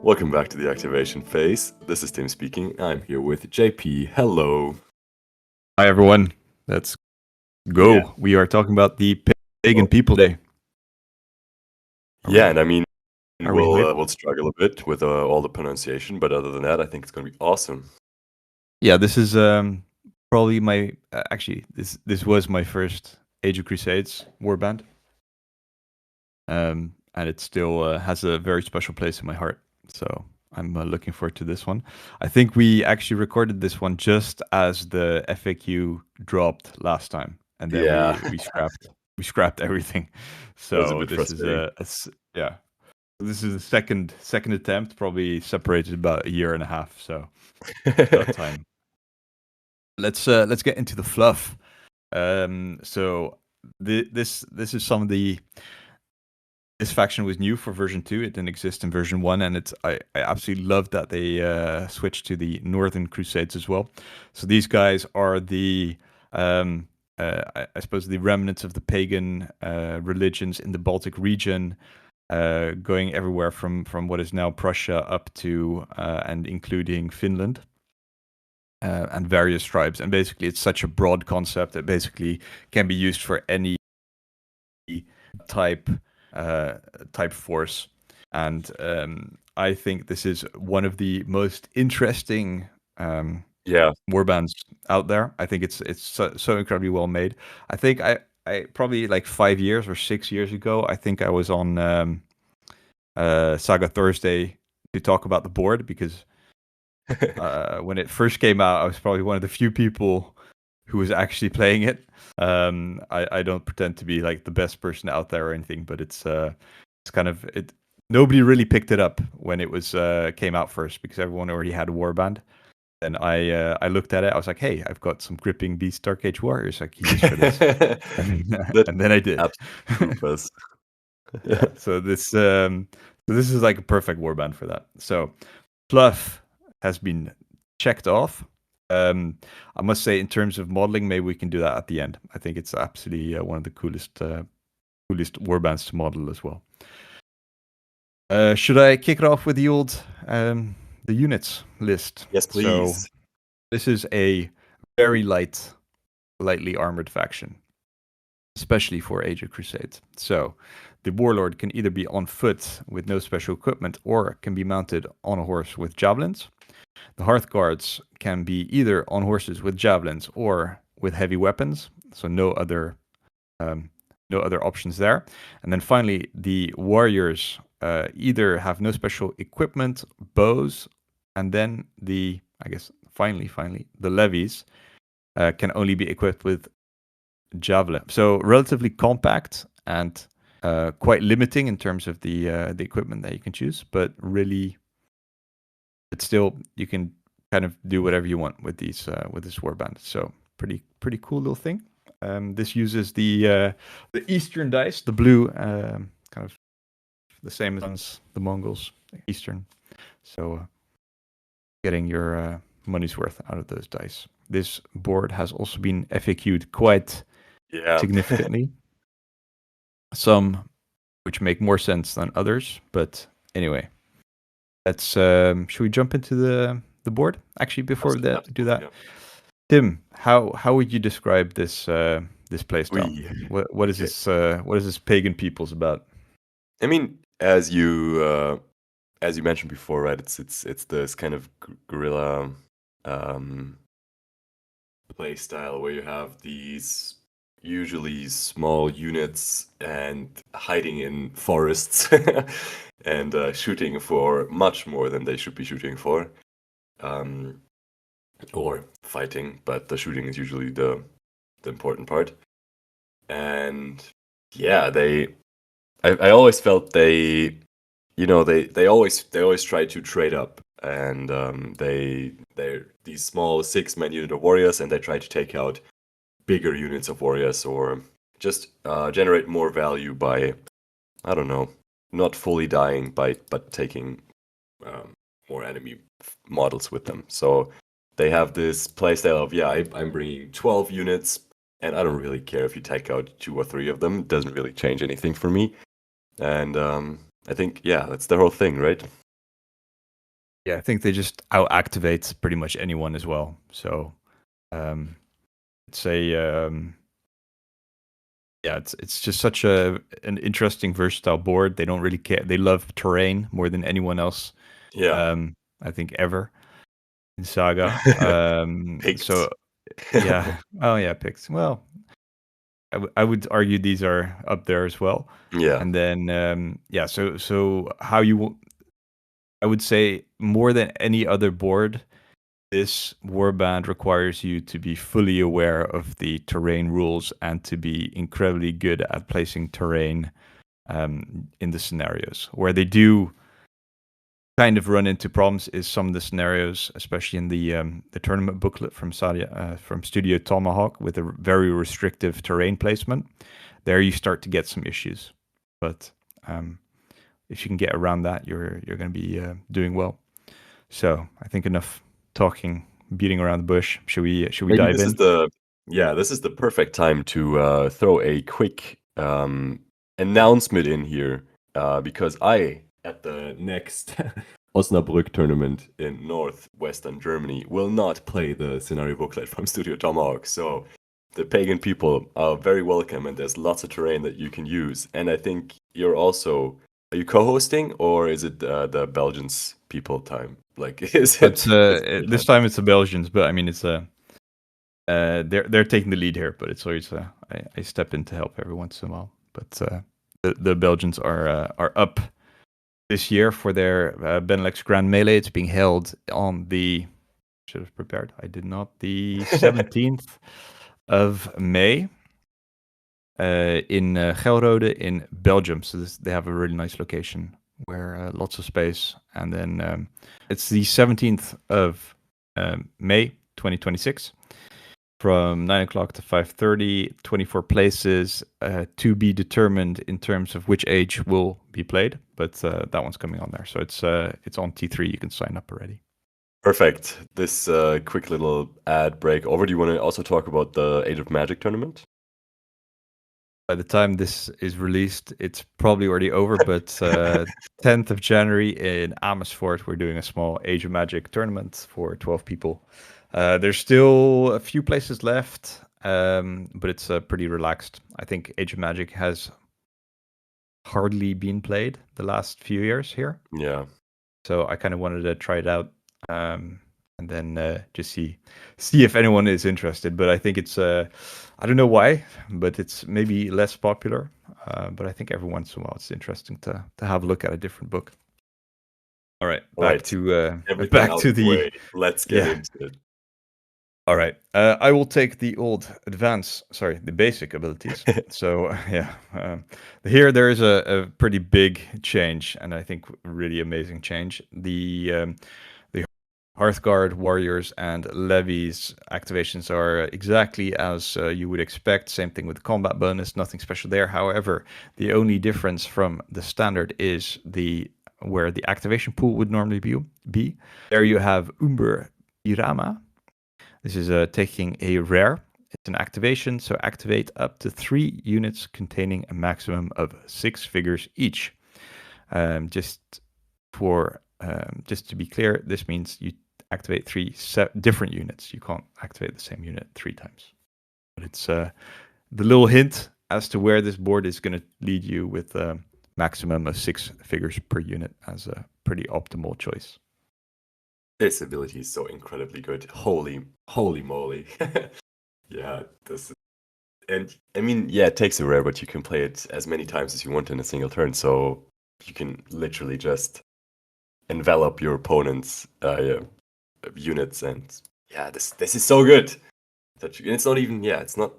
Welcome back to the activation phase. This is Tim speaking. I'm here with JP. Hello. Hi everyone. Let's go. Yeah. We are talking about the Pagan Oh. People Day. Yeah, and I mean, Are we hyped? we'll struggle a bit with all the pronunciation, but other than that, I think it's going to be awesome. Yeah, this is probably my actually this was my first Age of Crusades warband, and it still has a very special place in my heart. So I'm looking forward to this one. I think we actually recorded this one just as the FAQ dropped last time, and then Yeah. we scrapped everything. That was a So bit this is frustrating. yeah. This is the second attempt, probably separated about a year and a half. So about time. Let's get into the fluff. So this is some of the. This faction was new for version 2. It didn't exist in version 1, and I absolutely love that they switched to the Northern Crusades as well. So these guys are the I suppose the remnants of the pagan religions in the Baltic region, going everywhere from what is now Prussia up to and including Finland. And various tribes, and basically it's such a broad concept that basically can be used for any type force. And I think this is one of the most interesting warbands out there. I think it's so incredibly well made. I think I probably like 5 years or 6 years ago, I think I was on Saga Thursday to talk about the board, because when it first came out, I was probably one of the few people who was actually playing it. I don't pretend to be like the best person out there or anything, but it's kind of it. Nobody really picked it up when it was came out first, because everyone already had a warband. And I looked at it. I was like, hey, I've got some gripping Beast Dark Age warriors I can use for this. And then I did. Yeah. So this is like a perfect warband for that. So fluff has been checked off. I must say, in terms of modeling, maybe we can do that at the end. I think it's absolutely one of the coolest warbands to model as well. Should I kick it off with the old the units list? Yes, please. So this is a very lightly armored faction, especially for Age of Crusade. So the warlord can either be on foot with no special equipment, or can be mounted on a horse with javelins. The Hearth Guards can be either on horses with javelins or with heavy weapons, so no other options there. And then finally, the warriors either have no special equipment, bows, and then finally, the levies can only be equipped with javelin. So relatively compact and quite limiting in terms of the equipment that you can choose, but really, but still you can kind of do whatever you want with these with this warband. So pretty cool little thing. This uses the Eastern dice, the blue, kind of the same as the Mongols, Eastern. So getting your money's worth out of those dice. This board has also been FAQ'd quite significantly. Some which make more sense than others, but anyway, let's. Should we jump into the board? Actually, before that, do that. Yeah. Tim, how would you describe this this playstyle? What is this? What is this Pagan Peoples about? I mean, as you mentioned before, right? It's this kind of guerrilla play style where you have these usually small units and hiding in forests and shooting for much more than they should be shooting for, or fighting. But the shooting is usually the important part. And yeah, I always felt they always try to trade up, and they're these small 6-man unit of warriors, and they try to take out bigger units of warriors, or just generate more value by, I don't know, not fully dying but taking more enemy models with them. So they have this playstyle of I'm bringing 12 units, and I don't really care if you take out 2 or 3 of them. It doesn't really change anything for me. And I think, yeah, that's the whole thing, right? Yeah, I think they just out-activate pretty much anyone as well. So it's a yeah, it's just such an interesting, versatile board. They don't really care. They love terrain more than anyone else. Yeah. I think ever in Saga. Picked. So yeah. Oh yeah, picks. Well, I would argue these are up there as well. Yeah. And then yeah, so how I would say more than any other board, this warband requires you to be fully aware of the terrain rules and to be incredibly good at placing terrain in the scenarios. Where they do kind of run into problems is some of the scenarios, especially in the tournament booklet from from Studio Tomahawk, with a very restrictive terrain placement. There you start to get some issues, but if you can get around that, you're going to be doing well. So I think enough talking, beating around the bush. Should we Maybe dive in? this is the perfect time to throw a quick announcement in here because I at the next Osnabrück tournament in northwestern Germany will not play the scenario booklet from Studio Tomahawk. So the pagan people are very welcome, and there's lots of terrain that you can use. And I think you're also are you co-hosting or is it the Belgians people time? Like is it? But this time it's the Belgians, but I mean it's they're taking the lead here, but it's always I step in to help every once in a while. But the Belgians are up this year for their Benelux Grand Melee. It's being held on the should have prepared. I did not. The 17th of May in Gelrode in Belgium. So they have a really nice location where lots of space. And then it's the 17th of May 2026 from 9 o'clock to 5:30, 24 places to be determined in terms of which age will be played. But that one's coming on there. So it's on T3. You can sign up already. Perfect. This quick little ad break over. Do you want to also talk about the Age of Magic tournament? By the time this is released, it's probably already over, but 10th of January in Amersfoort, we're doing a small Age of Magic tournament for 12 people. There's still a few places left, but it's pretty relaxed. I think Age of Magic has hardly been played the last few years here. Yeah. So I kind of wanted to try it out and then just see if anyone is interested. But I think it's I don't know why, but it's maybe less popular. But I think every once in a while it's interesting to have a look at a different book. All right, back to the way. Let's get into it. All right, I will take the the basic abilities. So yeah, here there is a pretty big change, and I think really amazing change. The Hearthguard, Warriors, and Levies activations are exactly as you would expect. Same thing with the combat bonus, nothing special there. However, the only difference from the standard is where the activation pool would normally be. There you have Umber Irama. This is taking a rare. It's an activation, so activate up to 3 units containing a maximum of 6 figures each. Just to be clear, this means you activate 3 different units. You can't activate the same unit 3 times. But it's the little hint as to where this board is going to lead you with a maximum of 6 figures per unit as a pretty optimal choice. This ability is so incredibly good. Holy moly. Yeah, and I mean, yeah, it takes a rare, but you can play it as many times as you want in a single turn, so you can literally just envelop your opponent's units, and yeah, this is so good. It's not even it's not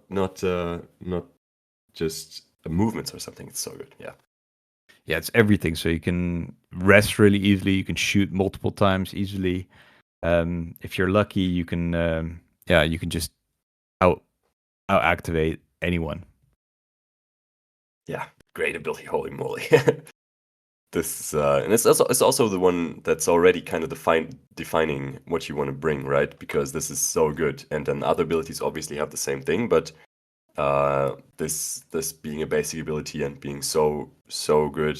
just movements or something. It's so good. Yeah, it's everything. So you can rest really easily. You can shoot multiple times easily. If you're lucky, you can you can just out activate anyone. Yeah, great ability. Holy moly. This and it's also the one that's already kind of defining what you want to bring, right? Because this is so good, and then other abilities obviously have the same thing, but This being a basic ability and being so good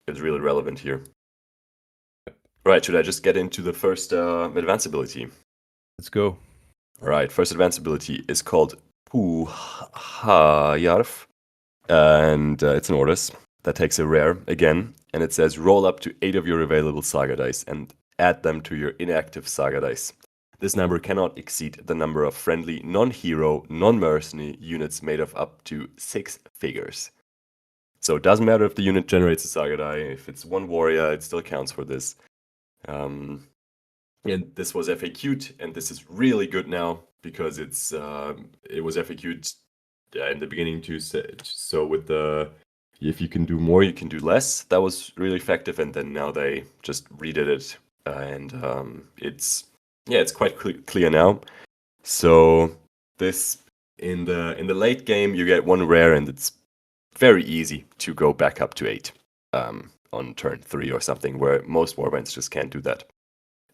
is really relevant here. Right, should I just get into the first advanced ability? Let's go. All right, first advanced ability is called Puhayarf, and it's an Ordis that takes a rare again, and it says roll up to 8 of your available saga dice and add them to your inactive saga dice. This number cannot exceed the number of friendly, non-hero, non-mercenary units made of up to 6 figures. So it doesn't matter if the unit generates a saga die, if it's one warrior, it still counts for this. And this was FAQ'd, and this is really good now because it was FAQ'd in the beginning too. So with the if you can do more, you can do less. That was really effective, and then now they just redid it, and it's quite clear now. So this in the late game, you get one rare, and it's very easy to go back up to 8 on turn 3 or something, where most warbands just can't do that.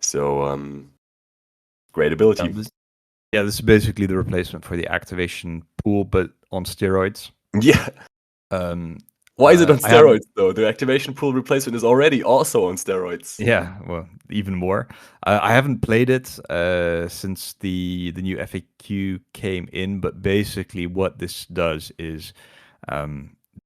So great ability. This is basically the replacement for the activation pool, but on steroids. Yeah. Why is it on steroids, though? The activation pool replacement is already also on steroids. Yeah, well, even more. I haven't played it since the new FAQ came in, but basically what this does is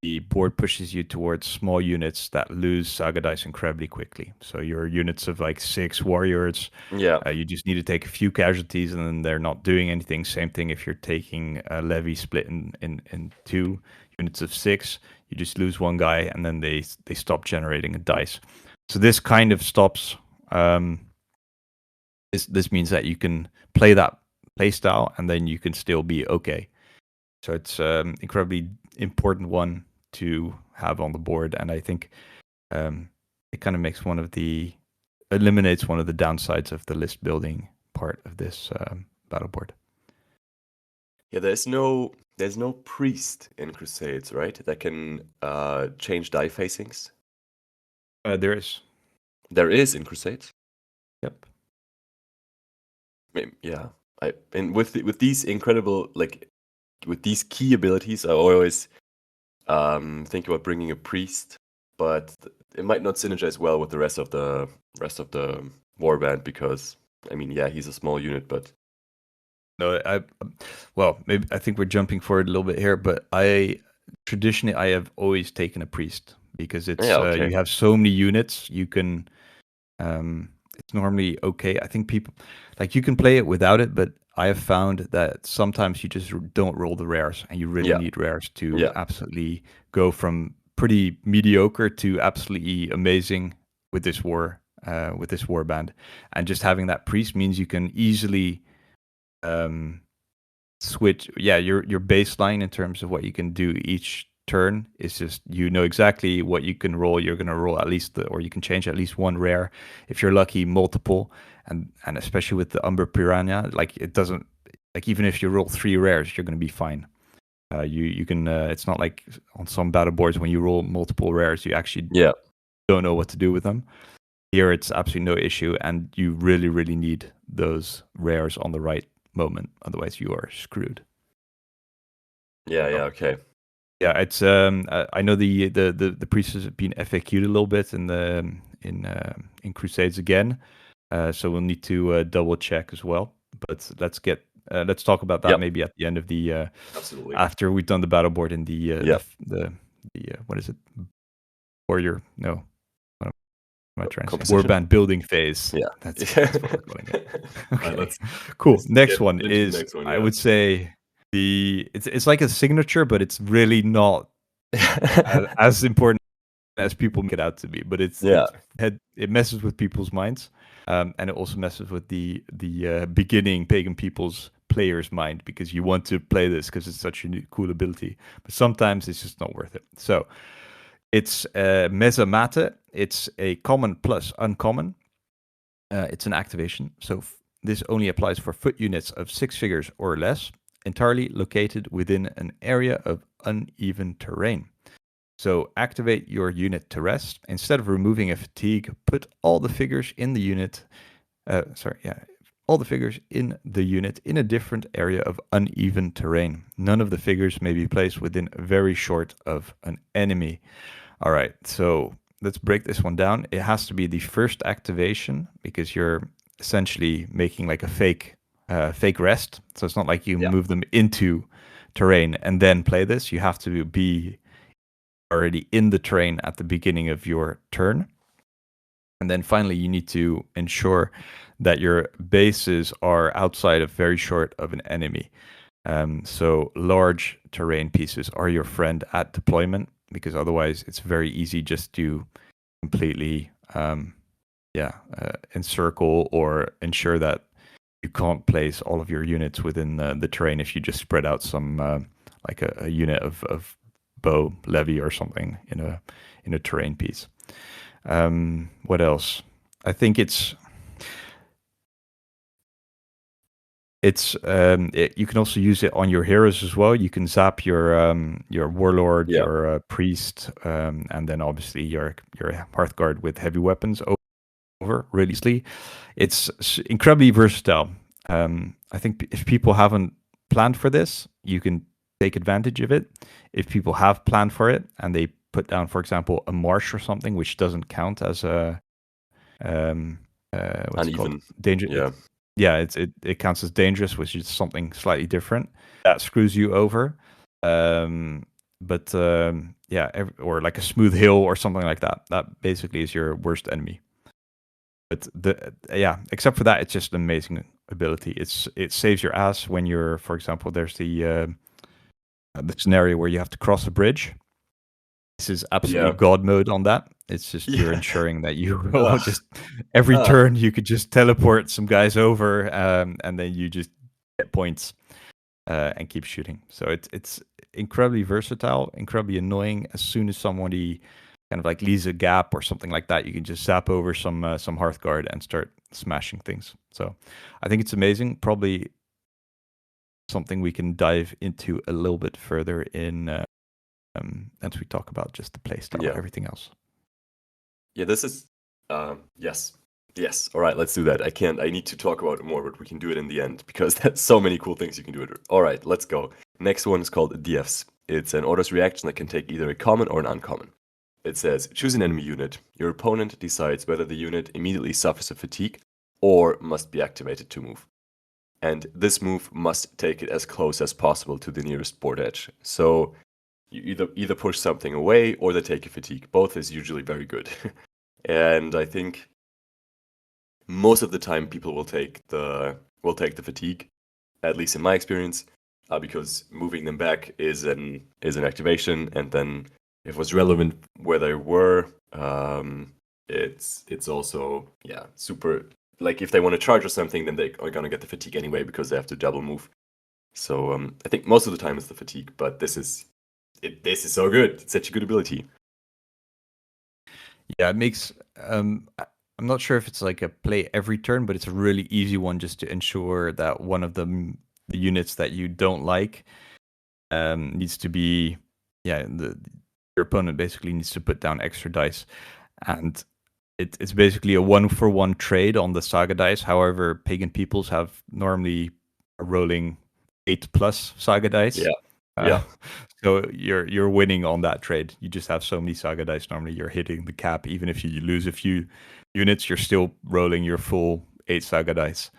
the board pushes you towards small units that lose saga dice incredibly quickly. So your units of like 6 warriors, you just need to take a few casualties and then they're not doing anything. Same thing if you're taking a levy split in 2 units of 6, you just lose one guy and then they stop generating a dice. So this kind of stops. This means that you can play that play style and then you can still be okay. So it's incredibly important one to have on the board, and I think it kind of makes eliminates one of the downsides of the list building part of this battle board. Yeah, there's no priest in Crusades, right? That can change die facings. There is. There is in Crusades. Yep. Yeah, and with these incredible with these key abilities, I always think about bringing a priest, but it might not synergize well with the rest of the warband because he's a small unit, but no, maybe I think we're jumping forward a little bit here, but traditionally I have always taken a priest because it's you have so many units you can. It's normally okay. I think people you can play it without it, but I have found that sometimes you just don't roll the rares, and you really need rares to absolutely go from pretty mediocre to absolutely amazing with this warband. And just having that priest means you can easily switch. Yeah, your baseline in terms of what you can do each turn is just exactly what you can roll. You're going to roll at least or you can change at least one rare, if you're lucky multiple, and especially with the Umber Piranha, it doesn't even if you roll 3 rares, you're going to be fine. You can it's not like on some battle boards when you roll multiple rares you actually don't know what to do with them. Here it's absolutely no issue, and you really need those rares on the right moment, otherwise you are screwed. Okay. Yeah, it's I know the priests have been FAQ'd a little bit in Crusades again, so we'll need to double check as well. But let's talk about that maybe at the end of the absolutely after we've done the battle board in the what is it, warrior? No, what am I trying to say? Warband building phase. Yeah, that's what we're calling it. Okay, cool. Next one is I would say. It's like a signature, but it's really not as important as people make it out to be. But it messes with people's minds, and it also messes with the beginning Pagan Peoples player's mind, because you want to play this because it's such a cool ability, but sometimes it's just not worth it. So it's Mesa Mate. It's a common plus uncommon. It's an activation, so this only applies for foot units of 6 figures or less, entirely located within an area of uneven terrain. So activate your unit to rest. Instead of removing a fatigue, put all the figures in the unit. all the figures in the unit in a different area of uneven terrain. None of the figures may be placed within very short of an enemy. All right, so let's break this one down. It has to be the first activation because you're essentially making like a fake rest. So it's not like you move them into terrain and then play this. You have to be already in the terrain at the beginning of your turn. And then finally, you need to ensure that your bases are outside of very short of an enemy. So large terrain pieces are your friend at deployment, because otherwise it's very easy just to completely encircle or ensure that you can't place all of your units within the terrain if you just spread out some like a unit of bow levy or something in a terrain piece. What else? I think you can also use it on your heroes as well. You can zap your warlord, your priest, and then obviously your Hearthguard with heavy weapons over really easily. It's incredibly versatile. I think if people haven't planned for this, you can take advantage of it. If people have planned for it and they put down, for example, a marsh or something, which doesn't count as a what's it called? Danger. It counts as dangerous, which is something slightly different. That screws you over. Or like a smooth hill or something like that. That basically is your worst enemy. But except for that, it's just an amazing ability. It saves your ass when you're, for example, there's the scenario where you have to cross a bridge. This is absolutely God mode on that. It's just you're ensuring that you will just every turn you could just teleport some guys over, and then you just get points and keep shooting. So it's incredibly versatile, incredibly annoying. As soon as somebody kind of like leaves a gap or something like that, you can just zap over some Hearthguard and start smashing things. So I think it's amazing. Probably something we can dive into a little bit further in as we talk about just the playstyle and everything else. Yeah, this is yes. All right, let's do that. I need to talk about it more, but we can do it in the end because there's so many cool things you can do it. All right, let's go. Next one is called DFs. It's an orders reaction that can take either a common or an uncommon. It says, choose an enemy unit. Your opponent decides whether the unit immediately suffers a fatigue or must be activated to move. And this move must take it as close as possible to the nearest board edge. So you either push something away or they take a fatigue. Both is usually very good. And I think most of the time people will take the fatigue, at least in my experience, because moving them back is an activation, and then if it was relevant where they were, it's also super. Like if they want to charge or something, then they are gonna get the fatigue anyway because they have to double move. So I think most of the time it's the fatigue, but this is so good. It's such a good ability. Yeah, it makes. I'm not sure if it's like a play every turn, but it's a really easy one just to ensure that one of the units that you don't like needs to be. Your opponent basically needs to put down extra dice, and it's basically a 1-for-1 trade on the Saga dice. However, Pagan Peoples have normally a rolling 8+ Saga dice. So you're winning on that trade. You just have so many Saga dice. Normally, you're hitting the cap. Even if you lose a few units, you're still rolling your full 8 Saga dice.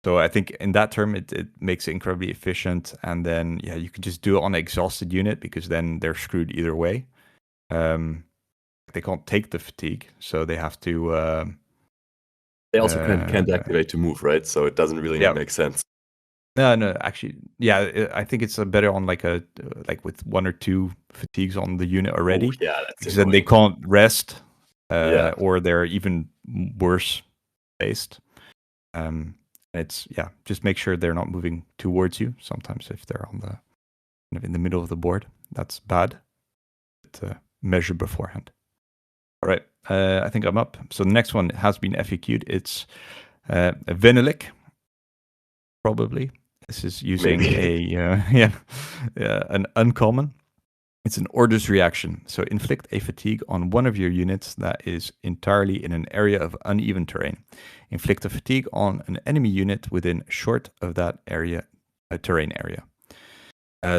So I think in that term, it makes it incredibly efficient. And then you can just do it on an exhausted unit because then they're screwed either way. They can't take the fatigue, so they have to. They also can't activate to move, right? So it doesn't really make sense. No, actually, I think it's better on like with 1 or 2 fatigues on the unit already. That's because then they can't rest, or they're even worse based. It's just make sure they're not moving towards you. Sometimes if they're on the in the middle of the board, that's bad. But, measure beforehand. All right, I think I'm up. So the next one has been FAQ'd. It's a Venelic, probably. This is using an uncommon. It's an orders reaction. So inflict a fatigue on one of your units that is entirely in an area of uneven terrain. Inflict a fatigue on an enemy unit within short of that area, terrain area.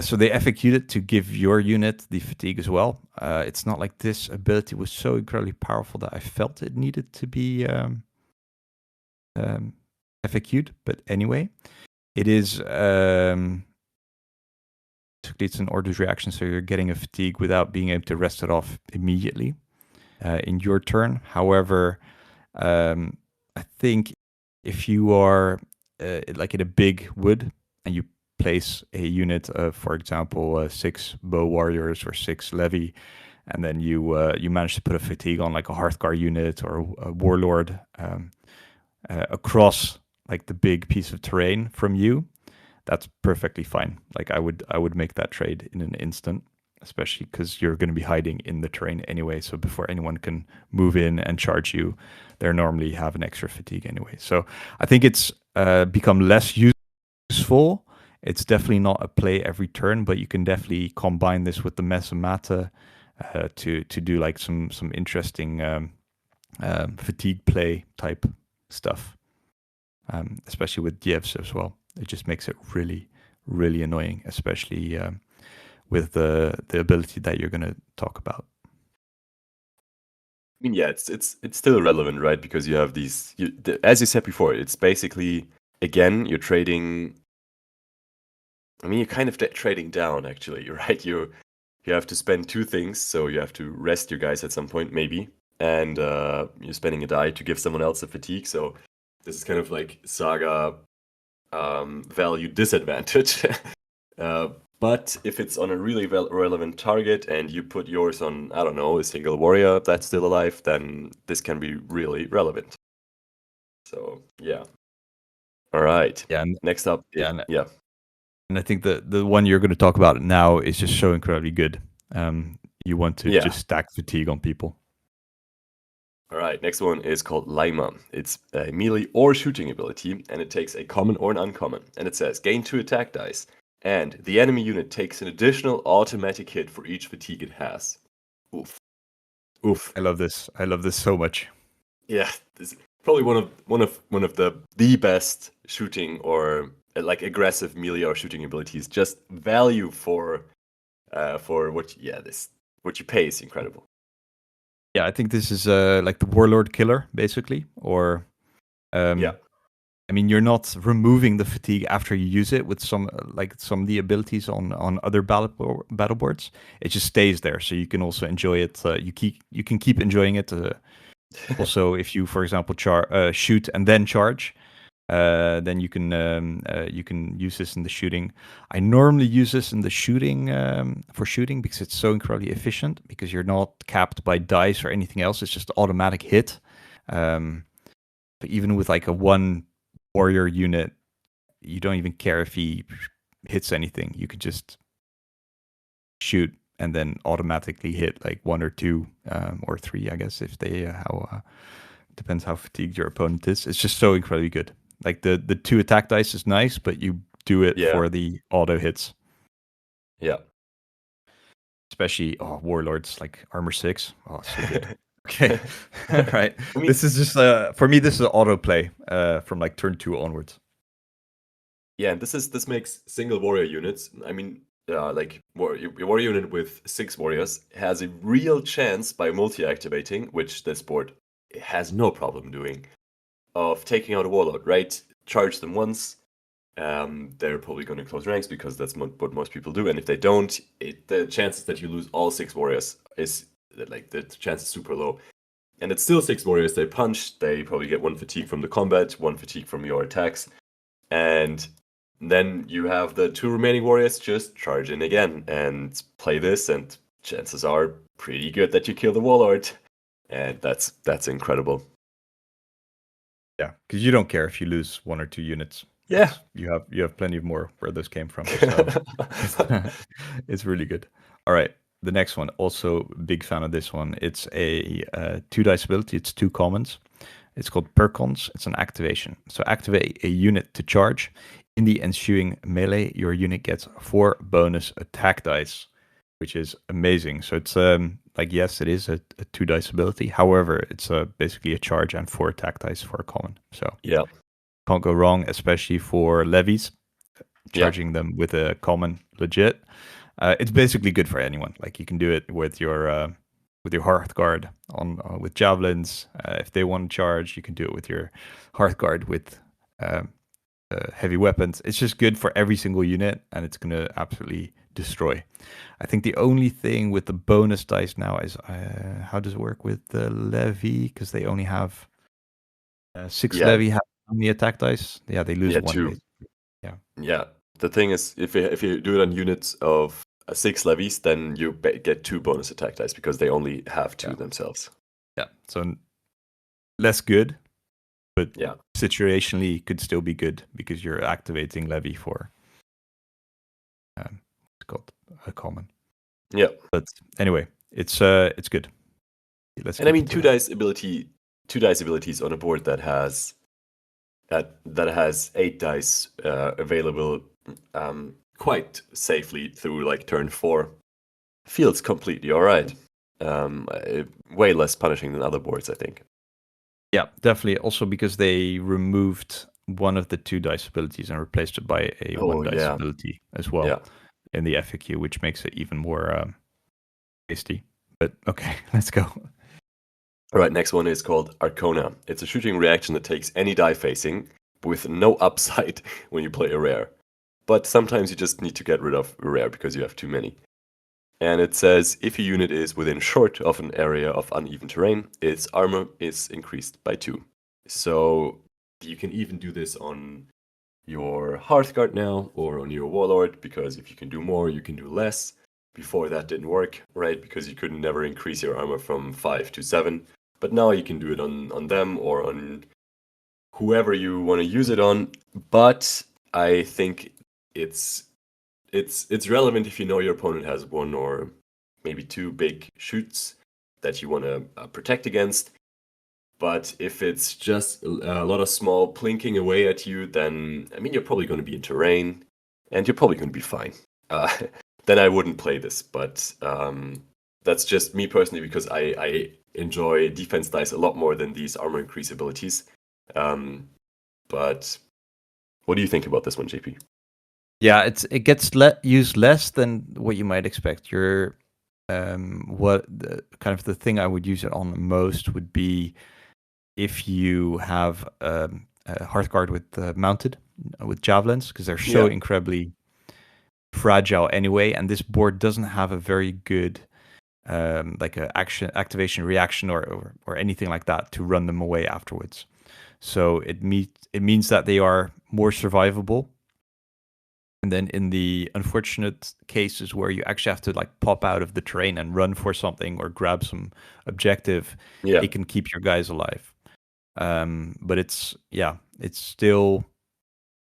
So they FAQ'd it to give your unit the fatigue as well. It's not like this ability was so incredibly powerful that I felt it needed to be FAQ'd. But anyway, it is it's an orders reaction, so you're getting a fatigue without being able to rest it off immediately in your turn. However, I think if you are like in a big wood and you place a unit of, for example, 6 bow warriors or 6 levy, and then you manage to put a fatigue on like a Hearthguard unit or a warlord across like the big piece of terrain from you, that's perfectly fine. Like I would make that trade in an instant, especially because you're going to be hiding in the terrain anyway. So before anyone can move in and charge you, they normally have an extra fatigue anyway. So I think it's become less useful. It's definitely not a play every turn, but you can definitely combine this with the Mesamata to do like some interesting fatigue play type stuff, especially with Dievs as well. It just makes it really, really annoying, especially with the ability that you're going to talk about. I mean, yeah, it's still relevant, right? Because you have these, as you said before, it's basically, again, you're trading. I mean, you're kind of trading down, actually, right? You have to spend 2 things, so you have to rest your guys at some point, maybe, and you're spending a die to give someone else a fatigue. So this is kind of like Saga value disadvantage. But if it's on a really relevant target and you put yours on, I don't know, a single warrior that's still alive, then this can be really relevant. So yeah. All right. Yeah. Next up. Yeah. And I think the one you're going to talk about now is just so incredibly good. You want to just stack fatigue on people. All right, next one is called Lima. It's a melee or shooting ability, and it takes a common or an uncommon. And it says, gain 2 attack dice, and the enemy unit takes an additional automatic hit for each fatigue it has. Oof. Oof. I love this. I love this so much. Yeah, this is probably one of the best shooting or like aggressive melee or shooting abilities. Just value for what you pay is incredible. Yeah, I think this is like the warlord killer, basically. Or yeah. I mean, you're not removing the fatigue after you use it with some of the abilities on other battle boards. It just stays there, so you can also enjoy it. You can keep enjoying it. Also, if you, for example, shoot and then charge, then you can use this in the shooting. I normally use this in the shooting for shooting because it's so incredibly efficient. Because you're not capped by dice or anything else. It's just automatic hit. But even with like a 1 warrior unit, you don't even care if he hits anything. You could just shoot and then automatically hit like 1 or 2 or 3, I guess, if they depends how fatigued your opponent is. It's just so incredibly good. Like the 2 attack dice is nice, but you do it for the auto hits. Yeah. Especially warlords like armor 6. Oh, so good. Okay. Right. I mean, this is just for me. This is auto play from like turn 2 onwards. Yeah, and this makes single warrior units. I mean, like your warrior unit with 6 warriors has a real chance by multi-activating, which this board has no problem doing, of taking out a warlord. Right, charge them once. They're probably going to close ranks because that's what most people do. And if they don't, the chances that you lose all 6 warriors is like the chance is super low. And it's still 6 warriors. They punch. They probably get 1 fatigue from the combat, 1 fatigue from your attacks, and then you have the 2 remaining warriors just charge in again and play this. And chances are pretty good that you kill the warlord, and that's incredible. Yeah, because you don't care if you lose 1 or 2 units. Yeah, you have plenty of more where those came from. So it's really good. All right, the next one, also big fan of this one. It's a 2 dice ability. It's 2 commons. It's called Percons. It's an activation. So activate a unit to charge. In the ensuing melee, your unit gets 4 bonus attack dice. which is amazing. So it's like, yes, it is a 2 dice ability. However, it's basically a charge and 4 attack dice for a common. So Yeah. can't go wrong, especially for levies. Yeah. Charging them with a common legit. It's basically good for anyone. Like you can do it with your Hearthguard on with javelins. If they want to charge, you can do it with your Hearthguard with heavy weapons. It's just good for every single unit, and it's gonna absolutely destroy. I think the only thing with the bonus dice now is how does it work with the levy? Because they only have 6 Yeah. levy. How many attack dice? Yeah, they lose Yeah. one. 2. Yeah. Yeah. The thing is, if you do it on units of 6 levies, then you get 2 bonus attack dice because they only have 2 Yeah. themselves. Yeah. So less good, but Yeah. situationally could still be good because you're activating levy for it's called a common. Yeah. But anyway, it's good. Let's And I keep mean, it to 2 dice abilities on a board that has 8 dice available quite safely through like turn 4 feels completely all right. Way less punishing than other boards, I think. Yeah, definitely. Also because they removed one of the 2 dice abilities and replaced it by a Oh, 1 dice yeah. ability as well Yeah. in the FAQ, which makes it even more tasty. But okay, let's go. All right, next one is called Arcona. It's a shooting reaction that takes any die facing with no upside when you play a rare. But sometimes you just need to get rid of a rare because you have too many. And it says if a unit is within short of an area of uneven terrain, its armor is increased by 2. So you can even do this on your Hearthguard now or on your Warlord, because if you can do more, you can do less. Before that didn't work, right? Because you couldn't never increase your armor from 5 to 7. But now you can do it on them or on whoever you want to use it on. But I think it's relevant if you know your opponent has 1 or maybe 2 big shoots that you want to protect against. But if it's just a lot of small plinking away at you, then I mean you're probably going to be in terrain, and you're probably going to be fine. Uh, then I wouldn't play this. But that's just me personally because I enjoy defense dice a lot more than these armor increase abilities. But what do you think about this one, JP? Yeah, it gets used less than what you might expect. Your what kind of the thing I would use it on most would be if you have a Hearthguard with mounted with javelins, because they're so Yeah. incredibly fragile anyway, and this board doesn't have a very good like a activation reaction or anything like that to run them away afterwards. So it means that they are more survivable. And then in the unfortunate cases where you actually have to like pop out of the terrain and run for something or grab some objective, Yeah. it can keep your guys alive. But it's still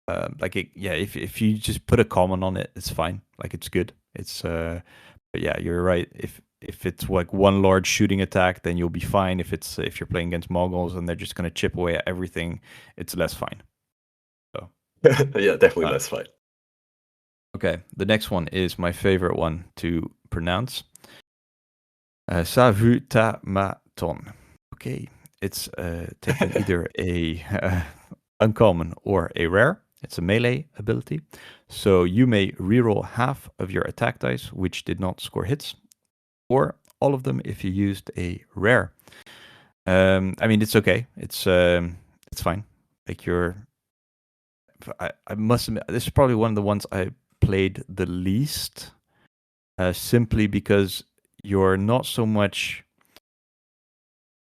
if you just put a common on it, it's fine. Like it's good. But yeah, you're right. If it's like one large shooting attack, then you'll be fine. If you're playing against Mongols and they're just gonna chip away at everything, it's less fine. So Yeah, definitely less fine. okay, the next one is my favorite one to pronounce. Savutamaton. Okay, it's taking either a uncommon or a rare. It's a melee ability. So you may reroll half of your attack dice, which did not score hits, or all of them if you used a rare. I mean, it's okay. It's fine. Like I must admit, this is probably one of the ones I played the least, simply because you're not so much.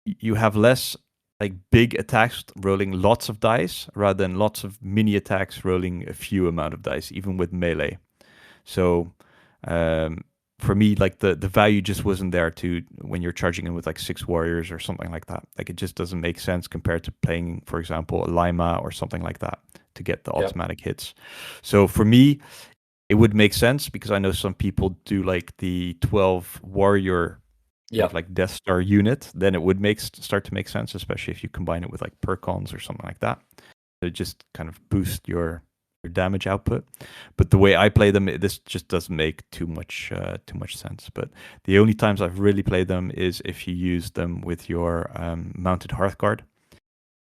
You have less like big attacks rolling lots of dice rather than lots of mini attacks rolling a few amount of dice, even with melee. So for me, like the value just wasn't there to when you're charging in with like 6 warriors or something like that. Like it just doesn't make sense compared to playing, for example, a Lima or something like that to get the automatic hits. So for me, it would make sense because I know some people do like the 12 warrior like Death Star unit, then it would start to make sense, especially if you combine it with like Percons or something like that. It just kind of boost your damage output. But the way I play them, this just doesn't make too much sense. But the only times I've really played them is if you use them with your mounted Hearthguard,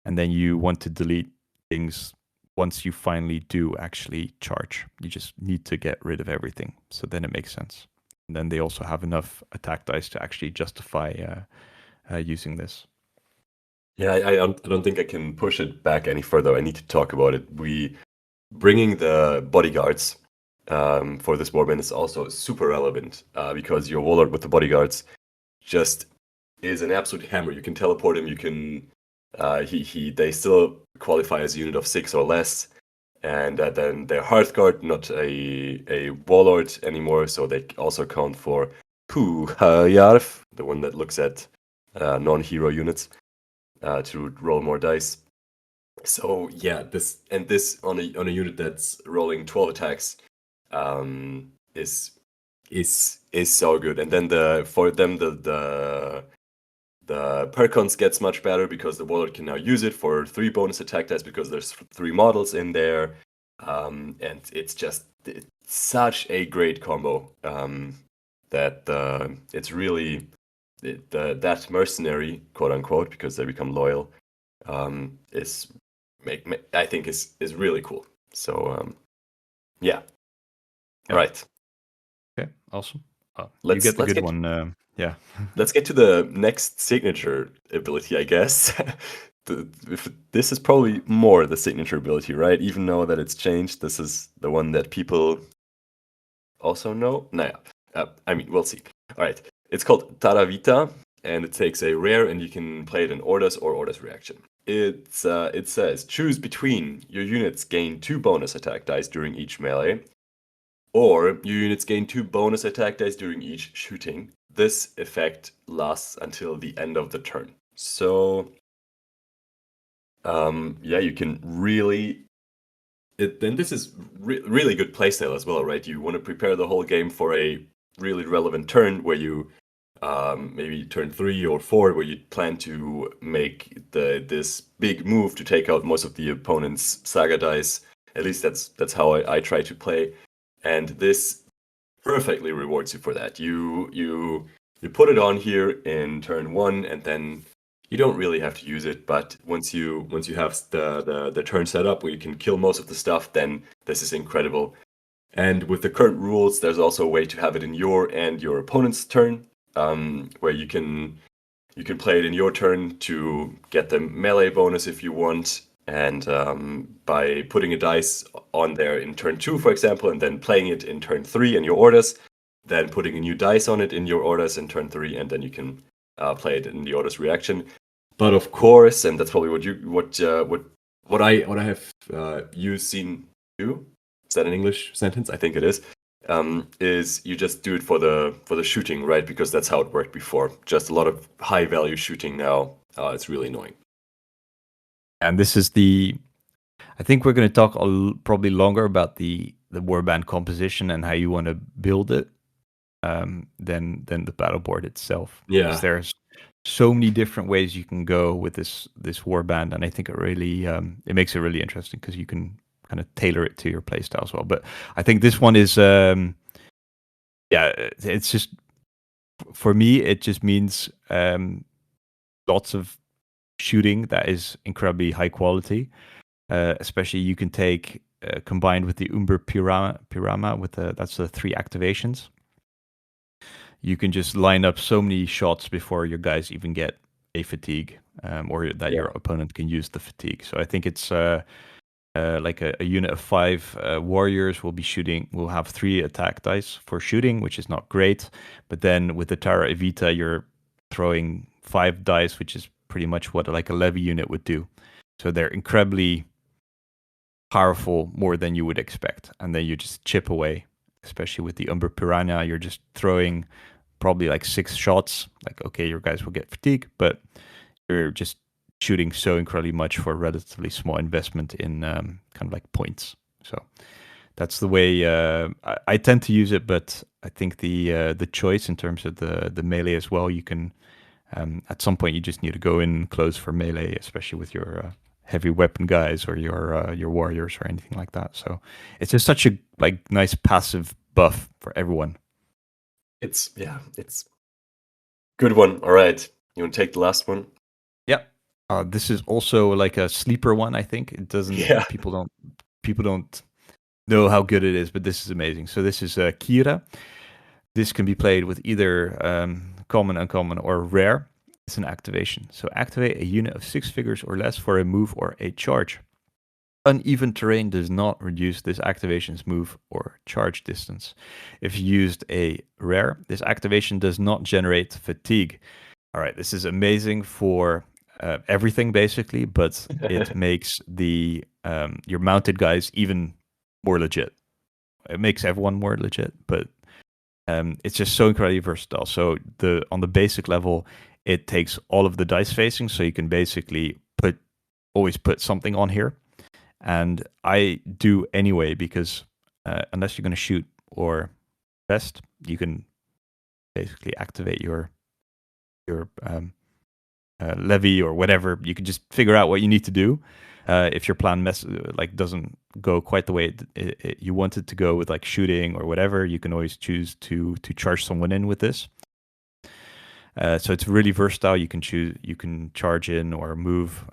and then you want to delete things once you finally do actually charge. You just need to get rid of everything. So then it makes sense. And then they also have enough attack dice to actually justify using this. Yeah, I don't think I can push it back any further. I need to talk about it. Bringing the bodyguards for this warband is also super relevant because your warlord with the bodyguards just is an absolute hammer. You can teleport him. You can they still qualify as a unit of 6 or less, and then they're Hearthguard, not a warlord anymore. So they also count for Puhajarf, the one that looks at non-hero units to roll more dice. So yeah, this on a unit that's rolling 12 attacks is so good. And then for them the Percons gets much better because the warlord can now use it for 3 bonus attack dice because there's 3 models in there, and it's such a great combo that it's really that mercenary, quote unquote, because they become loyal, is I think is really cool. So yeah, Yeah. right. Okay, awesome. You Let's get the good get one. Yeah. let's get to the next signature ability, I guess. This is probably more the signature ability, right? Even though that it's changed, this is the one that people also know. Naya. I mean, we'll see. All right. It's called Taravita, and it takes a rare, and you can play it in Orders or Orders Reaction. It says, choose between your units gain 2 bonus attack dice during each melee, or your units gain 2 bonus attack dice during each shooting. This effect lasts until the end of the turn. So, yeah, you can really... Then this is really good playstyle as well, right? You want to prepare the whole game for a really relevant turn where you maybe turn 3 or 4 where you plan to make this big move to take out most of the opponent's saga dice. At least that's how I try to play. And this perfectly rewards you for that. You put it on here in turn 1, and then you don't really have to use it. But once you have the turn set up where you can kill most of the stuff, then this is incredible. And with the current rules, there's also a way to have it in your and your opponent's turn, where you can play it in your turn to get the melee bonus if you want. And by putting a dice on there in turn 2, for example, and then playing it in turn 3 in your orders, then putting a new dice on it in your orders in turn 3, and then you can play it in the orders reaction. But of course, and that's probably what I have seen do. Is that an English sentence? I think it is. Is you just do it for the shooting, right? Because that's how it worked before. Just a lot of high value shooting now. It's really annoying. And this is I think we're going to talk probably longer about the warband composition and how you want to build it than the battle board itself. Yeah. Because there's so many different ways you can go with this warband, and I think it really it makes it really interesting because you can kind of tailor it to your playstyle as well. But I think this one is it's just, for me, it just means lots of shooting that is incredibly high quality. Especially you can take combined with the Umber Pirama with that's the 3 activations. You can just line up so many shots before your guys even get a fatigue, or that your opponent can use the fatigue. So I think it's like a unit of 5 warriors will have 3 attack dice for shooting, which is not great. But then with the Tara Evita, you're throwing 5 dice, which is pretty much what like a levy unit would do. So they're incredibly powerful, more than you would expect. And then you just chip away, especially with the Umber Piranha. You're just throwing probably like 6 shots. Like, okay, your guys will get fatigue, but you're just shooting so incredibly much for a relatively small investment in kind of like points. So that's the way I tend to use it. But I think the choice in terms of the melee as well, you can at some point you just need to go in close for melee, especially with your heavy weapon guys or your warriors or anything like that. So it's just such a like nice passive buff for everyone. It's good one. All right, you want to take the last one? Yep. This is also like a sleeper one. I think it doesn't. Yeah. People don't know how good it is, but this is amazing. So this is Kira. This can be played with either common, uncommon, or rare. It's an activation. So activate a unit of 6 figures or less for a move or a charge. Uneven terrain does not reduce this activation's move or charge distance. If you used a rare, this activation does not generate fatigue. All right, this is amazing for everything basically, but it makes the your mounted guys even more legit. It makes everyone more legit, but it's just so incredibly versatile. So on the basic level, it takes all of the dice facing, so you can basically always put something on here. And I do anyway because unless you're going to shoot or rest, you can basically activate your levy or whatever. You can just figure out what you need to do. If your plan doesn't go quite the way you want it to go with like shooting or whatever, you can always choose to charge someone in with this. So it's really versatile. You can charge in or move,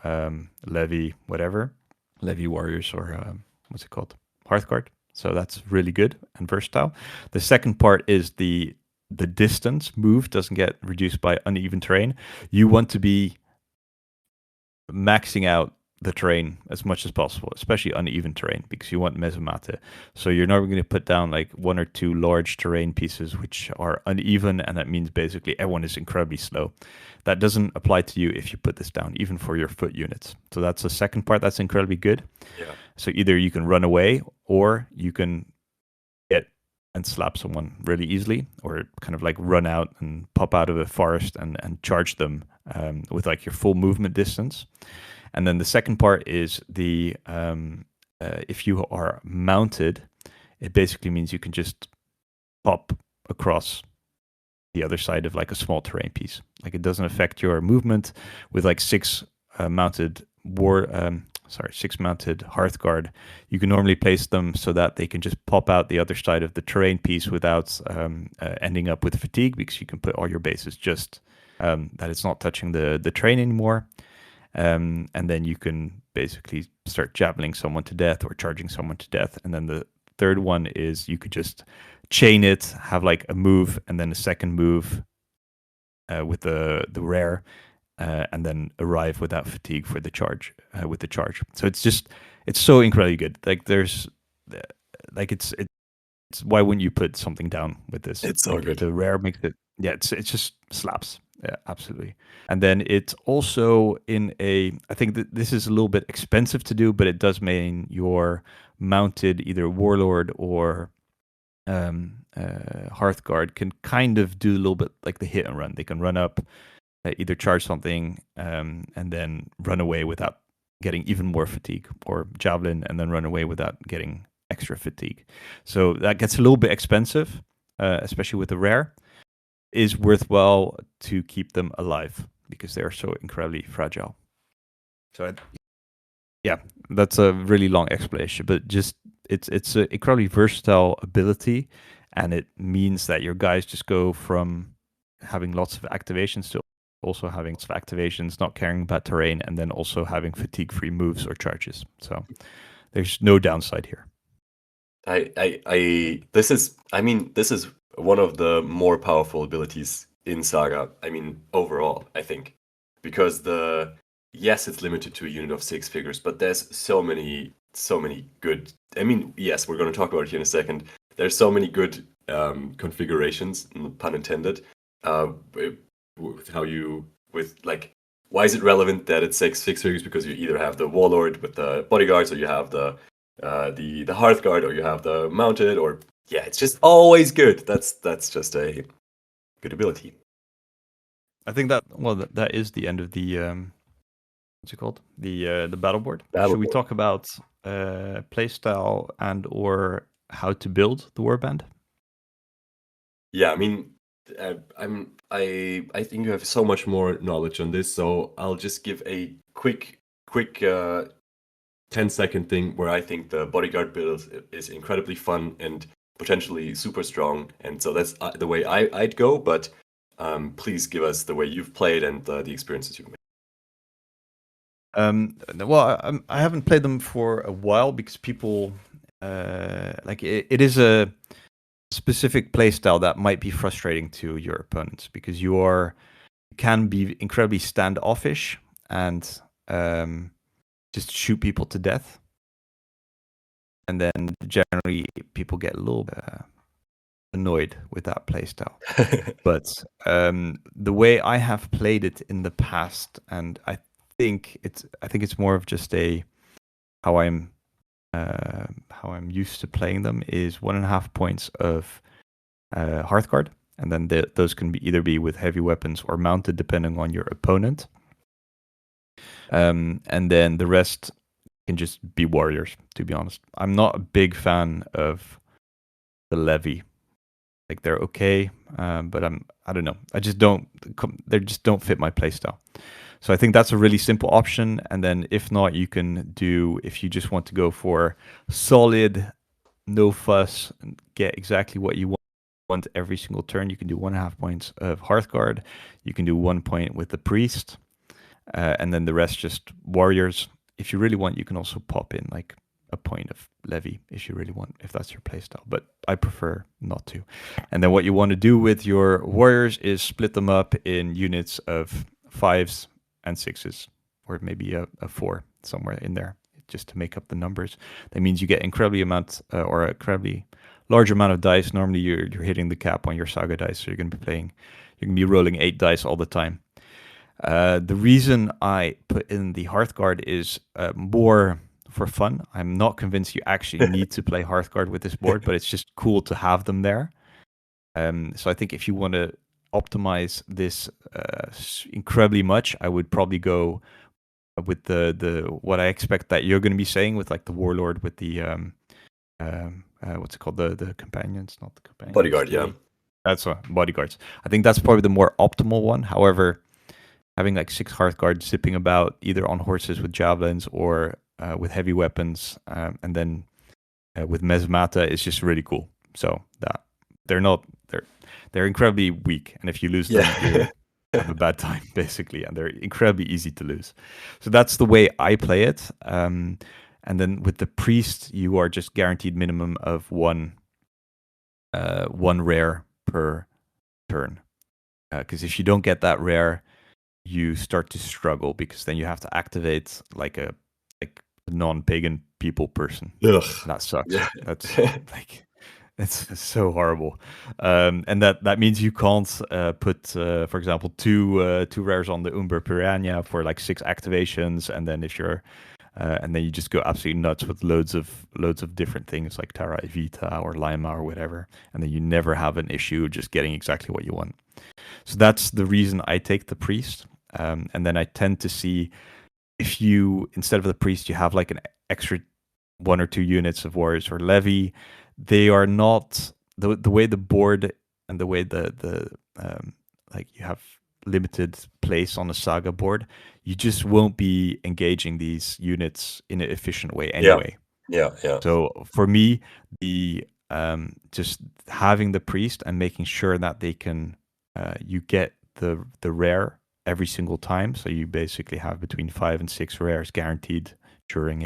levy, whatever, levy warriors or what's it called, Hearthguard. So that's really good and versatile. The second part is the distance move doesn't get reduced by uneven terrain. You want to be maxing out the terrain as much as possible, especially uneven terrain, because you want mesomate. So you're not going to put down like 1 or 2 large terrain pieces which are uneven, and that means basically everyone is incredibly slow. That doesn't apply to you if you put this down, even for your foot units. So that's the second part that's incredibly good. Yeah. So either you can run away or you can get and slap someone really easily, or kind of like run out and pop out of a forest and charge them with like your full movement distance. And then the second part is if you are mounted, it basically means you can just pop across the other side of like a small terrain piece. Like it doesn't affect your movement. With like 6 mounted 6 mounted Hearthguard, you can normally place them so that they can just pop out the other side of the terrain piece without ending up with fatigue, because you can put all your bases just that it's not touching the terrain anymore. And then you can basically start javeling someone to death or charging someone to death. And then the third one is you could just chain it, have like a move and then a second move with the rare, and then arrive without fatigue for the charge with the charge. So it's so incredibly good. Like it's why wouldn't you put something down with this? It's so like, good. The rare makes it. Yeah, it just slaps. Yeah, absolutely. And then it's also I think that this is a little bit expensive to do, but it does mean your mounted either warlord or Hearthguard can kind of do a little bit like the hit and run. They can run up, either charge something, and then run away without getting even more fatigue, or javelin and then run away without getting extra fatigue. So that gets a little bit expensive, especially with the rare. Is worthwhile to keep them alive because they are so incredibly fragile. So yeah, that's a really long explanation, but just it's an incredibly versatile ability, and it means that your guys just go from having lots of activations to also having lots of activations, not caring about terrain, and then also having fatigue-free moves or charges. So there's no downside here. This is one of the more powerful abilities in Saga. I mean, overall, I think, because yes, it's limited to a unit of 6 figures, but there's so many good. I mean, yes, we're going to talk about it here in a second. There's so many good configurations, pun intended. Why is it relevant that it's 6 figures? Because you either have the warlord with the bodyguards, or you have the Hearthguard, or you have the mounted, or yeah, it's just always good. That's just a good ability. I think that is the end of the what's it called, the battle board. Should we talk about playstyle and or how to build the warband? Yeah, I mean, I think you have so much more knowledge on this, so I'll just give a quick quick 10-second thing where I think the bodyguard build is incredibly fun and potentially super strong, and so that's the way I'd go. But please give us the way you've played and the experiences you've made. Well, I haven't played them for a while because people like it is a specific playstyle that might be frustrating to your opponents because you can be incredibly standoffish and just shoot people to death, and then generally people get a little bit annoyed with that playstyle. But the way I have played it in the past, and I think it's more of just how I'm used to playing them, is 1.5 points of Hearthguard, and then those can either be with heavy weapons or mounted, depending on your opponent. And then the rest can just be warriors. To be honest, I'm not a big fan of the levy. Like they're okay, but I don't know. They just don't fit my playstyle. So I think that's a really simple option. And then if not, you can do, if you just want to go for solid, no fuss, and get exactly what you want every single turn, you can do 1.5 points of Hearthguard. You can do 1 point with the priest, and then the rest just warriors. If you really want, you can also pop in like a point of levy if you really want, if that's your playstyle, but I prefer not to. And then what you want to do with your warriors is split them up in units of 5s and 6s, or maybe a 4 somewhere in there, just to make up the numbers. That means you get incredibly large amount of dice. Normally you're hitting the cap on your saga dice, so you're going to be rolling 8 dice all the time. The reason I put in the Hearthguard is more for fun. I'm not convinced you actually need to play Hearthguard with this board, but it's just cool to have them there. So I think if you want to optimize this incredibly much, I would probably go with the what I expect that you're going to be saying, with like the warlord with the what's it called, the companions, not the companions, Bodyguard, yeah. That's bodyguards. I think that's probably the more optimal one. However, having like 6 Hearthguards zipping about either on horses with javelins or with heavy weapons, and then with Mesmata is just really cool. So that they're incredibly weak, and if you lose them, you have a bad time basically, and they're incredibly easy to lose. So that's the way I play it. And then with the priest, you are just guaranteed minimum of one rare per turn, because if you don't get that rare, you start to struggle, because then you have to activate like a non-pagan people person. Ugh. That sucks. Yeah. That's like, it's so horrible. And that means you can't put, for example, two rares on the Umber Piranha for like 6 activations, and then if you're and then you just go absolutely nuts with loads of different things like Terra Evita or Lima or whatever, and then you never have an issue just getting exactly what you want. So that's the reason I take the priest. And then I tend to see, if you, instead of the priest, you have like an extra 1 or 2 units of warriors or levy, they are not the way the board and the way the like you have limited place on a saga board, you just won't be engaging these units in an efficient way anyway. Yeah. So for me, the just having the priest and making sure that they can you get the rare every single time. So you basically have between 5 and 6 rares guaranteed during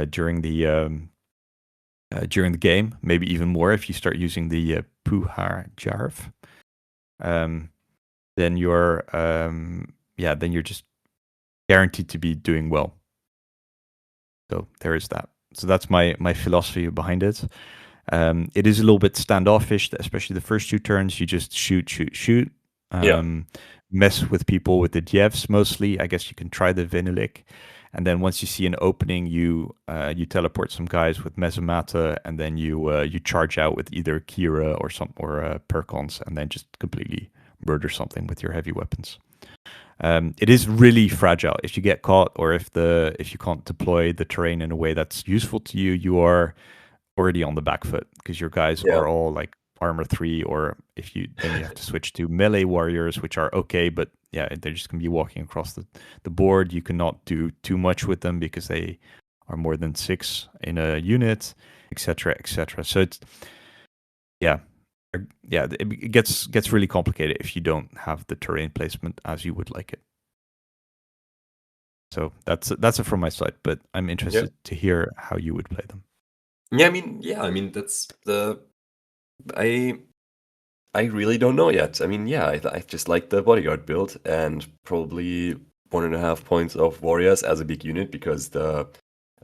during the game. Maybe even more if you start using the Puhar Jarv. Then you're just guaranteed to be doing well. So there is that. So that's my philosophy behind it. It is a little bit standoffish, especially the first 2 turns. You just shoot. Mess with people with the Dievs mostly. I guess you can try the Venulik, and then once you see an opening, you teleport some guys with Mesomata, and then you charge out with either Kira or Perkons, and then just completely murder something with your heavy weapons. It is really fragile. If you get caught, or if you can't deploy the terrain in a way that's useful to you, you are already on the back foot, because your guys are all like armor 3, or if you then you have to switch to melee warriors, which are okay, but yeah, they're just gonna be walking across the board. You cannot do too much with them because they are more than 6 in a unit, etc., etc. So it's yeah, it gets really complicated if you don't have the terrain placement as you would like it. So that's it from my side, but I'm interested to hear how you would play them. I mean that's the I really don't know yet. I mean, yeah, I just like the bodyguard build and probably 1.5 points of warriors as a big unit because the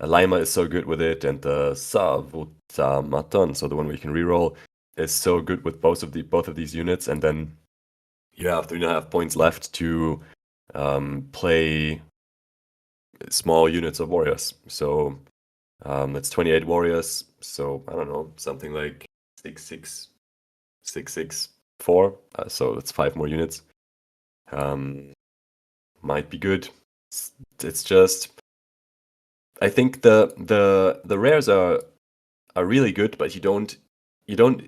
Lima is so good with it, and the Savutamaton, so the one where you can reroll, is so good with both of these units, and then you have 3.5 points left to play small units of warriors. So it's 28 warriors. So I don't know, something like 664. So that's 5 more units. Might be good. It's just, I think the rares are really good, but you don't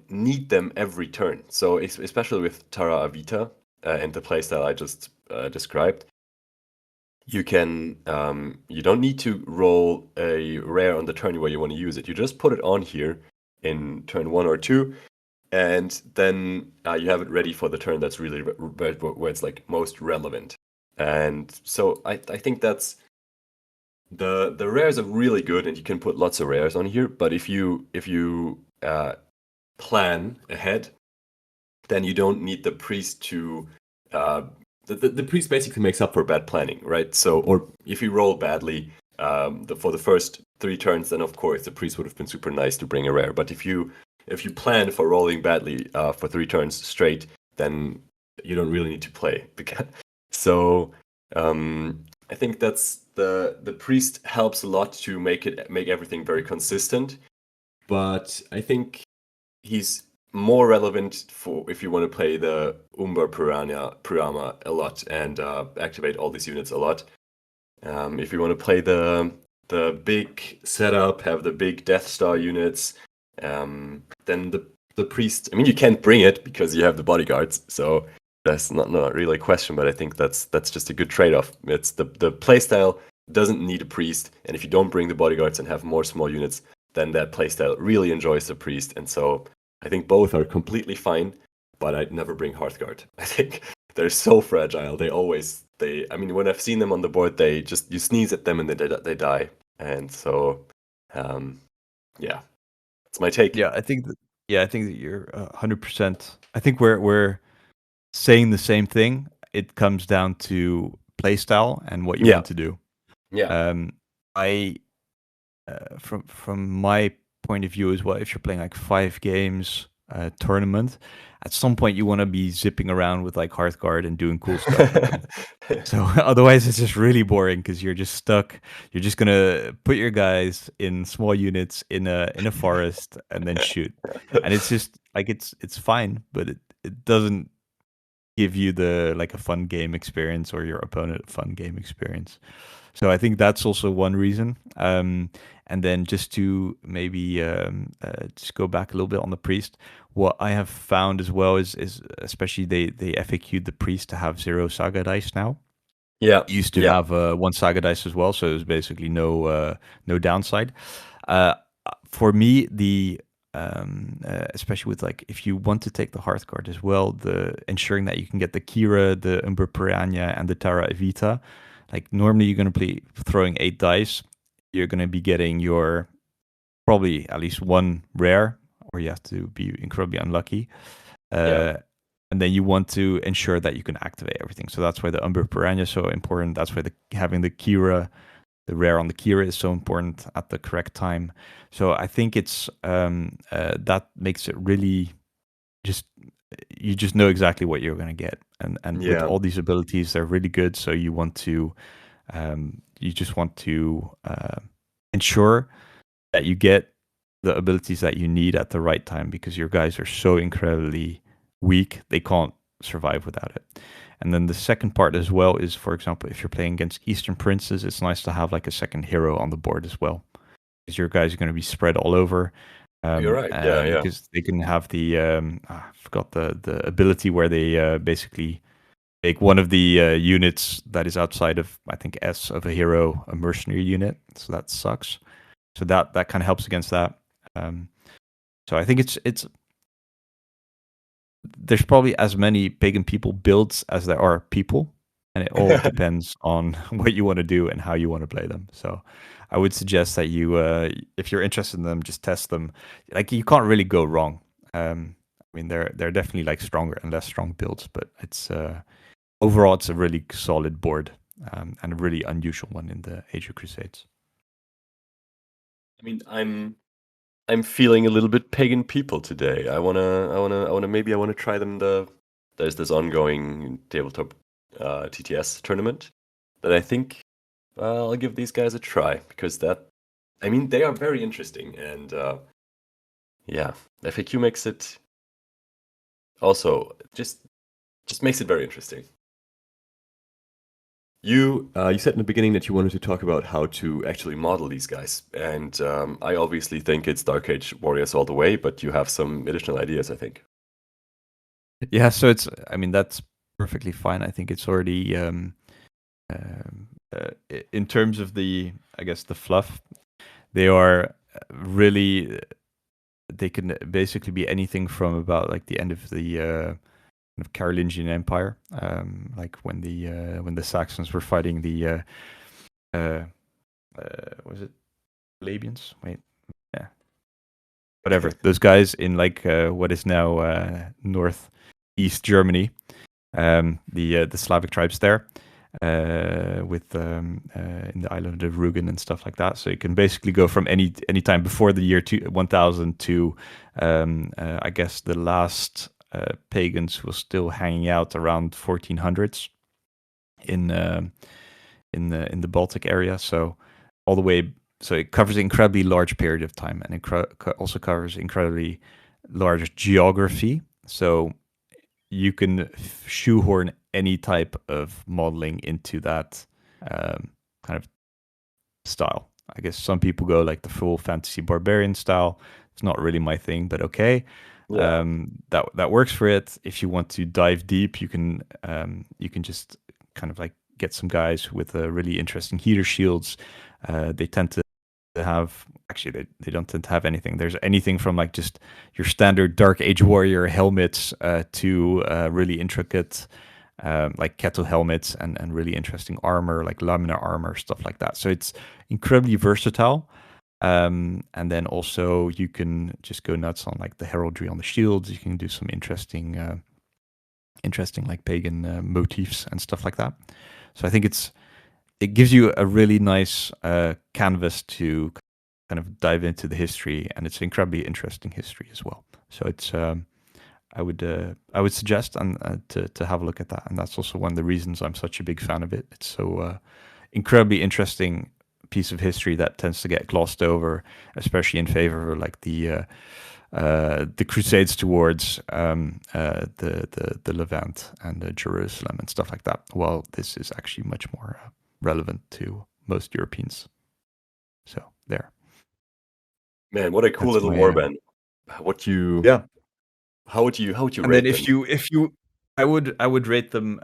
need them every turn. So especially with Tara Avita and the playstyle I just described, you don't need to roll a rare on the turn where you want to use it. You just put it on here in turn 1 or 2, and then you have it ready for the turn that's really where it's like most relevant. And so I think that's the rares are really good, and you can put lots of rares on here. But if you plan ahead, then you don't need the priest to. The priest basically makes up for bad planning, right? So, or if you roll badly for the first 3 turns, then of course the priest would have been super nice to bring a rare. But if you plan for rolling badly for 3 turns straight, then you don't really need to play. So I think that's the priest helps a lot to make everything very consistent. But I think he's more relevant for if you want to play the Umber Purama a lot and activate all these units a lot. If you want to play the big setup, have the big Death Star units, then the priest. I mean, you can't bring it because you have the bodyguards, so that's not really a question. But I think that's just a good trade-off. It's the playstyle doesn't need a priest, and if you don't bring the bodyguards and have more small units, then that playstyle really enjoys the priest, and so I think both are completely fine, but I'd never bring Hearthguard. I think they're so fragile. I mean, when I've seen them on the board, you sneeze at them and they die. And so, yeah, that's my take. Yeah, I think that you're 100%. I think we're saying the same thing. It comes down to playstyle and what you want to do. Yeah. I from my point of view as well, if you're playing like 5 games tournament, at some point you want to be zipping around with like Hearthguard and doing cool stuff with them. So otherwise it's just really boring because you're just stuck. You're just gonna put your guys in small units in a forest and then shoot. And it's just like it's fine, but it doesn't give you the like a fun game experience or your opponent a fun game experience. So I think that's also one reason. And then just to maybe just go back a little bit on the priest, what I have found as well is especially they FAQ'd the priest to have 0 saga dice now. Yeah. Used to have 1 saga dice as well, so there's basically no downside. For me, the especially with like if you want to take the Hearthguard as well, the ensuring that you can get the Kira, the Umber Piranha, and the Tara Evita. Like normally you're going to be throwing 8 dice. You're going to be getting your probably at least 1 rare, or you have to be incredibly unlucky. And then you want to ensure that you can activate everything. So that's why the Umber Piranha is so important. That's why having the Kira, the rare on the Kira is so important at the correct time. So I think it's that makes it really you just know exactly what you're going to get. And with all these abilities, they're really good. So you want to you just want to ensure that you get the abilities that you need at the right time because your guys are so incredibly weak, they can't survive without it. And then the second part as well is, for example, if you're playing against Eastern Princes, it's nice to have like a second hero on the board as well. Because your guys are going to be spread all over. You're right. Yeah, yeah. Because they can have the I forgot the ability where they basically make one of the units that is outside of, I think, S of a hero a mercenary unit. So that sucks. So that kind of helps against that. Um, so I think it's there's probably as many pagan people builds as there are people, and it all depends on what you want to do and how you want to play them. So I would suggest that you, if you're interested in them, just test them. Like you can't really go wrong. I mean, they're definitely like stronger and less strong builds, but it's overall it's a really solid board and a really unusual one in the Age of Crusades. I mean, I'm feeling a little bit pagan people today. Maybe I wanna try them. There's this ongoing tabletop TTS tournament that I think I'll give these guys a try because I mean, they are very interesting, and yeah, FAQ makes it also just makes it very interesting. You said in the beginning that you wanted to talk about how to actually model these guys, and I obviously think it's Dark Age Warriors all the way, but you have some additional ideas, I think. Yeah, so I mean, that's perfectly fine. I think it's already in terms of the, I guess, the fluff. They are really, they can basically be anything from about like the end of the kind of Carolingian Empire, like when the Saxons were fighting the was it Labians? Wait, yeah, whatever. Those guys in like what is now northeast Germany, the Slavic tribes there, with in the island of Rugen and stuff like that. So you can basically go from any time before the year 1000 to I guess the last pagans was still hanging out around 1400s in in the Baltic area. So all the way, so it covers an incredibly large period of time, and it also covers incredibly large geography. So you can shoehorn any type of modeling into that kind of style. I guess some people go like the full fantasy barbarian style. It's not really my thing, but okay. Yeah. That works for it. If you want to dive deep, you can just kind of like get some guys with really interesting heater shields. They tend to have, actually they don't tend to have anything. There's anything from like just your standard Dark Age warrior helmets to really intricate like kettle helmets and really interesting armor, like laminar armor, stuff like that. So it's incredibly versatile. And then also you can just go nuts on like the heraldry on the shields. You can do some interesting like pagan motifs and stuff like that. So I think it gives you a really nice canvas to kind of dive into the history, and it's incredibly interesting history as well. So it's I would suggest to have a look at that, and that's also one of the reasons I'm such a big fan of it. It's so incredibly interesting piece of history that tends to get glossed over, especially in favor of like the Crusades towards the Levant and Jerusalem and stuff like that. Well, this is actually much more relevant to most Europeans. So there. Man, what a cool That's little my warband. yeah. How would you And then rate them? if you I would rate them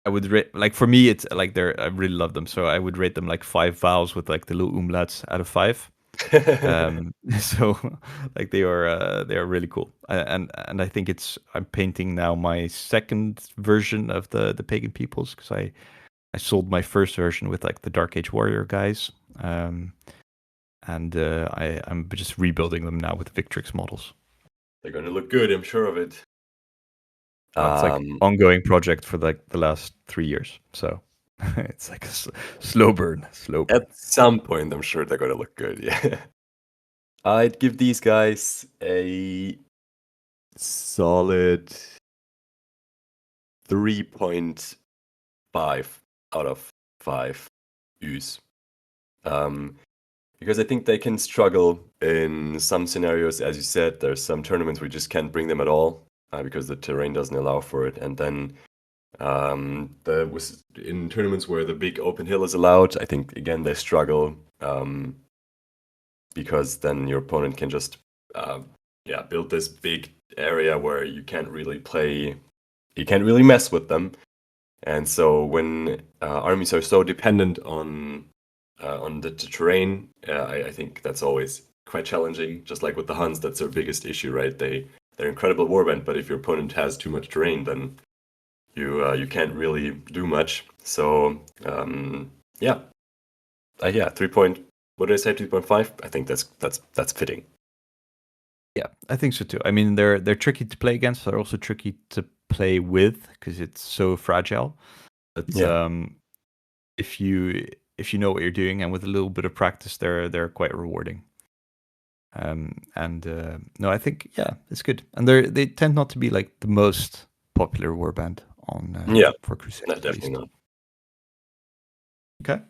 I would rate, like, for me it's like I really love them, so I would rate them like 5 vowels with like the little umlauts out of 5. So like they are really cool. And I think I'm painting now my second version of the Pagan Peoples, because I sold my first version with like the Dark Age Warrior guys. And I'm just rebuilding them now with Victrix models. They're gonna look good, I'm sure of it. It's like ongoing project for like the last 3 years. So it's like a slow burn. At some point, I'm sure they're gonna look good. Yeah. I'd give these guys a solid 3.5 out of 5 U's. Because I think they can struggle in some scenarios. As you said, there's some tournaments where you just can't bring them at all because the terrain doesn't allow for it. And then in tournaments where the big open hill is allowed, I think again they struggle. because then your opponent can just build this big area where you can't really mess with them. And so when armies are so dependent on the terrain, I think that's always quite challenging. Just like with the Huns, that's their biggest issue, right? They're incredible warband, but if your opponent has too much terrain, then you can't really do much. So yeah, 3 point. What did I say? 2.5. I think that's fitting. Yeah, I think so too. I mean, they're tricky to play against. They're also tricky to play with because it's so fragile. But Yeah. if you know what you're doing, and with a little bit of practice, they're quite rewarding. No, I think it's good, and they tend not to be like the most popular warband on for Crusades. No, definitely not. Okay,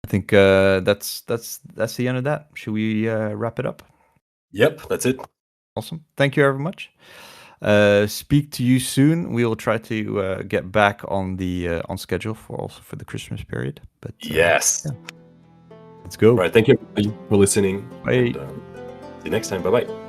I think that's the end of that. Should we wrap it up? Yep, that's it. Awesome. Thank you very much. Speak to you soon. We will try to get back on the on schedule for the Christmas period. But yes, let's go. All right. Thank you for listening. Bye. And, see you next time. Bye bye.